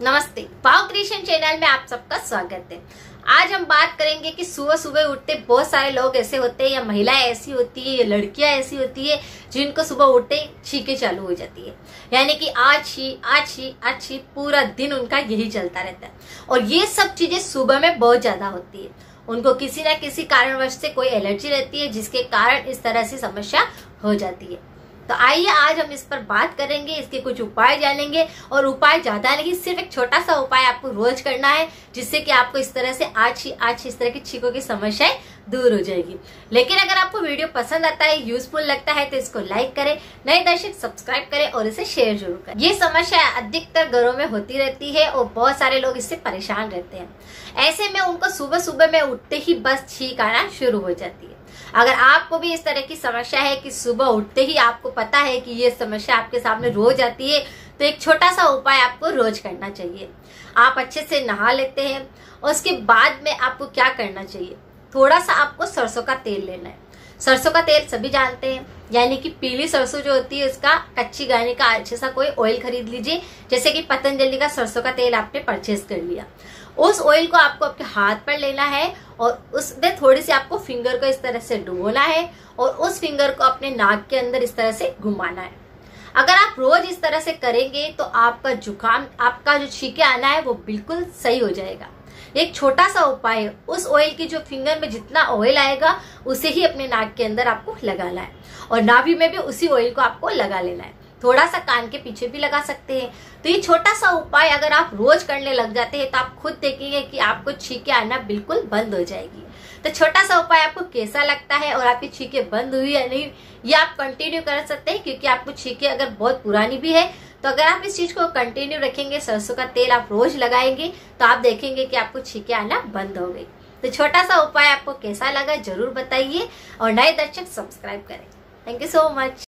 नमस्ते, वाव creation channel में आप सबका स्वागत है। आज हम बात करेंगे कि सुबह सुबह उठते बहुत सारे लोग ऐसे होते हैं या महिलाएं ऐसी होती है या लड़कियां ऐसी होती है जिनको सुबह उठते छींकें चालू हो जाती है। यानी कि आज ही पूरा दिन उनका यही चलता रहता है और ये सब चीजें सुबह में बहुत ज्यादा होती है। उनको किसी ना किसी कारणवश से कोई एलर्जी रहती है जिसके कारण इस तरह से समस्या हो जाती है। तो आइए आज हम इस पर बात करेंगे, इसके कुछ उपाय जानेंगे। और उपाय ज्यादा नहीं, सिर्फ एक छोटा सा उपाय आपको रोज करना है जिससे कि आपको इस तरह से आज ही इस तरह की छींकों की समस्याएं दूर हो जाएगी। लेकिन अगर आपको वीडियो पसंद आता है, यूजफुल लगता है तो इसको लाइक करें, नए दर्शक सब्सक्राइब करें और इसे शेयर जरूर करें। ये समस्या अधिकतर घरों में होती रहती है और बहुत सारे लोग इससे परेशान रहते हैं। ऐसे में उनको सुबह सुबह में उठते ही बस छींक आना शुरू हो जाती है। अगर आपको भी इस तरह की समस्या है कि सुबह उठते ही आपको पता है कि ये समस्या आपके सामने रोज आती है, तो एक छोटा सा उपाय आपको रोज करना चाहिए। आप अच्छे से नहा लेते हैं और उसके बाद में आपको क्या करना चाहिए, थोड़ा सा आपको सरसों का तेल लेना है। सरसों का तेल सभी जानते हैं, यानी कि पीली सरसों जो होती है उसका कच्ची गाने का अच्छे सा कोई ऑयल खरीद लीजिए। जैसे कि पतंजलि का सरसों का तेल आपने परचेज कर लिया, उस ऑयल को आपको आपके हाथ पर लेना है और उसमें थोड़ी सी आपको फिंगर को इस तरह से डुबोना है और उस फिंगर को अपने नाक के अंदर इस तरह से घुमाना है। अगर आप रोज इस तरह से करेंगे तो आपका जुकाम, आपका जो छींके आना है वो बिल्कुल सही हो जाएगा। एक छोटा सा उपाय है, उस ऑयल की जो फिंगर में जितना ऑयल आएगा उसे ही अपने नाक के अंदर आपको लगाना है और नाभि में भी उसी ऑयल को आपको लगा लेना है। थोड़ा सा कान के पीछे भी लगा सकते हैं। तो ये छोटा सा उपाय अगर आप रोज करने लग जाते हैं तो आप खुद देखेंगे कि आपको छींकें आना बिल्कुल बंद हो जाएगी। तो छोटा सा उपाय आपको कैसा लगता है और आपकी छींकें बंद हुई या नहीं, ये आप कंटिन्यू कर सकते हैं। क्योंकि आपको छींकें अगर बहुत पुरानी भी है तो अगर आप इस चीज को कंटिन्यू रखेंगे, सरसों का तेल आप रोज लगाएंगे, तो आप देखेंगे कि आपको छींकें आना बंद हो गई। तो छोटा सा उपाय आपको कैसा लगा जरूर बताइए और नए दर्शक सब्सक्राइब करें। Thank you so much.